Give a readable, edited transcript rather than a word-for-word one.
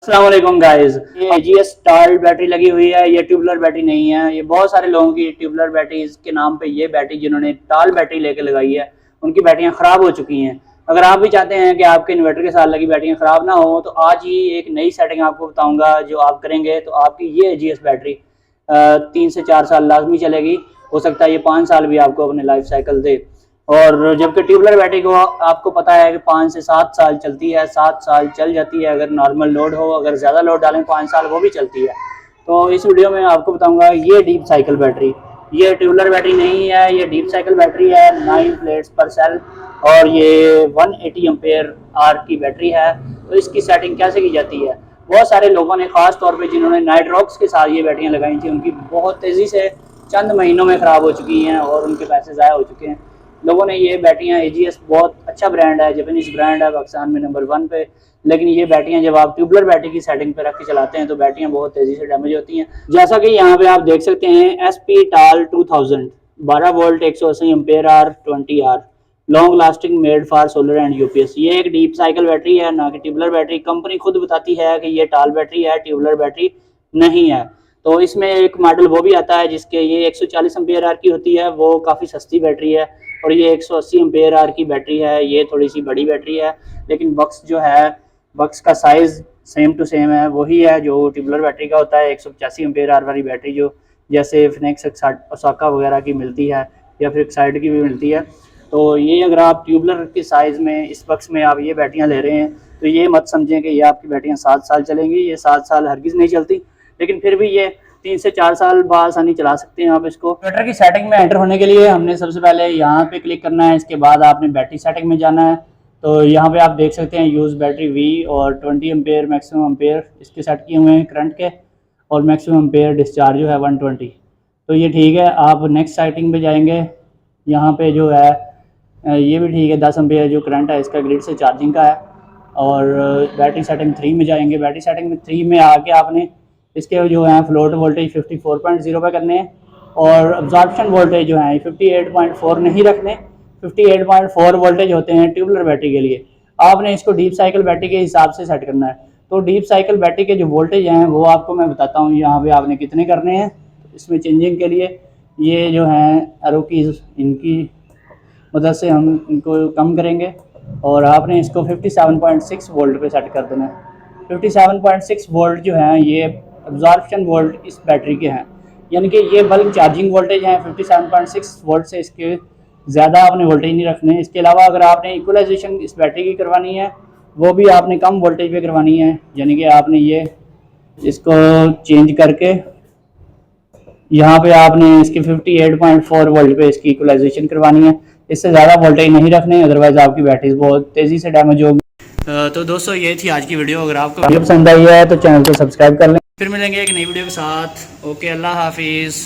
अस्सलाम वालेकुम गाइस। ये एजीएस टाल बैटरी लगी हुई है, ये ट्यूबुलर बैटरी नहीं है। ये बहुत सारे लोगों की ट्यूबुलर बैटरीज के नाम पे ये बैटरी जिन्होंने टाल बैटरी लेके लगाई है उनकी बैटरियां ख़राब हो चुकी हैं। अगर आप भी चाहते हैं कि आपके इन्वर्टर के साथ लगी बैटरियां ख़राब ना हो तो आज ही एक नई सेटिंग आपको बताऊंगा। जो आप करेंगे तो आपकी ये एजीएस बैटरी 3 से 4 साल लाजमी चलेगी। हो सकता है ये 5 साल भी आपको अपने लाइफ साइकिल दे। और जबकि ट्यूबुलर बैटरी को आपको पता है कि 5 से 7 साल चलती है, 7 साल चल जाती है अगर नॉर्मल लोड हो। अगर ज़्यादा लोड डालें 5 साल वो भी चलती है। तो इस वीडियो में आपको बताऊंगा ये डीप साइकिल बैटरी, ये ट्यूबुलर बैटरी नहीं है, ये डीप साइकिल बैटरी है। 9 प्लेट्स पर सेल और ये 180 एम्पेयर आर की बैटरी है। तो इसकी सेटिंग कैसे की जाती है? बहुत सारे लोगों ने खास तौर पे जिन्होंने नाइट्रॉक्स के साथ ये बैटरियाँ लगाई थी उनकी बहुत तेज़ी से चंद महीनों में ख़राब हो चुकी हैं और उनके पैसे ज़ाया हो चुके हैं। लोगों ने ये बैटरियाँ एजीएस बहुत अच्छा ब्रांड है, जापानीज ब्रांड है, पाकिस्तान में नंबर 1 पे। लेकिन ये बैटरियाँ जब आप ट्यूबुलर बैटरी की सेटिंग पे रख के चलाते हैं तो बैटरियाँ बहुत तेज़ी से डैमेज होती हैं। जैसा कि यहाँ पे आप देख सकते हैं एसपी टाल 2000 12 volt 180 ampere R 20 R long lasting made for solar and UPS. ये एक डीप साइकिल बैटरी है, ना कि ट्यूबुलर बैटरी। कंपनी खुद बताती है कि ये टाल बैटरी है, ट्यूबुलर बैटरी नहीं है। तो इसमें एक मॉडल वो भी आता है जिसके ये 140 एम्पेयर आर की होती है, वो काफ़ी सस्ती बैटरी है। और ये 180 एम्पेयर आर की बैटरी है, ये थोड़ी सी बड़ी बैटरी है। लेकिन बक्स जो है, बक्स का साइज़ सेम टू सेम है, वही है जो ट्यूबुलर बैटरी का होता है। 185 एम्पेयर आर वाली बैटरी जो जैसे फिनिक्स ओसाका वगैरह की मिलती है या फिर एक्साइड की भी मिलती है। तो ये अगर आप ट्यूबुलर के साइज़ में इस बक्स में आप ये बैटरियाँ ले रहे हैं तो ये मत समझें कि ये आपकी बैटरियाँ 7 साल चलेंगी। ये 7 साल हरगिज़ नहीं चलती। लेकिन फिर भी ये 3 से 4 साल बआसानी चला सकते हैं आप इसको। इन्वर्टर की सेटिंग में एंटर होने के लिए हमने सबसे पहले यहाँ पे क्लिक करना है। इसके बाद आपने बैटरी सेटिंग में जाना है। तो यहाँ पे आप देख सकते हैं यूज़ बैटरी वी और 20 एम्पेयर मैक्सिमम एम्पेयर इसके सेट किए हुए हैं करंट के, और मैक्सिमम एम्पेयर डिस्चार्ज जो है 120। तो ये ठीक है। आप नेक्स्ट सेटिंग पे जाएंगे, यहाँ पे जो है ये भी ठीक है। 10 एम्पेयर जो करंट है इसका ग्रिड से चार्जिंग का है। और बैटरी सेटिंग 3 में जाएंगे। बैटरी सेटिंग में 3 में आके आपने इसके जो है फ्लोट वोल्टेज 54.0 पे करने हैं और अब्जॉर्प्शन वोल्टेज जो है 58.4 नहीं रखने। 58.4 वोल्टेज होते हैं ट्यूबुलर बैटरी के लिए। आपने इसको डीप साइकिल बैटरी के हिसाब से सेट करना है। तो डीप साइकिल बैटरी के जो वोल्टेज हैं वो आपको मैं बताता हूँ यहाँ पे आपने कितने करने हैं। इसमें चेंजिंग के लिए ये जो हैं एरो कीज, इनकी मदद से हम इनको कम करेंगे और आपने इसको 57.6 वोल्ट पे सेट कर देना है। 57.6 वोल्ट जो हैं ये अब्जॉर्प्शन वोल्ट इस बैटरी के हैं, यानी कि ये बल्क चार्जिंग वोल्टेज हैं। 57.6 वोल्ट से इसके ज़्यादा आपने वोल्टेज नहीं रखने। इसके अलावा अगर आपने इक्वलाइजेशन इस बैटरी की करवानी है वो भी आपने कम वोल्टेज पे करवानी है, यानी कि आपने ये इसको चेंज करके यहाँ पे आपने इसकी 58.4 वोल्ट पे इसकी इक्वलाइजेशन करवानी है। इससे ज़्यादा वोल्टेज नहीं रखने, अदरवाइज आपकी बैटरी बहुत तेज़ी से डैमेज होगी। तो दोस्तों ये थी आज की वीडियो। अगर आपको वीडियो पसंद आई है तो चैनल को सब्सक्राइब कर लें। फिर मिलेंगे एक नई वीडियो के साथ। ओके, अल्लाह हाफिज़।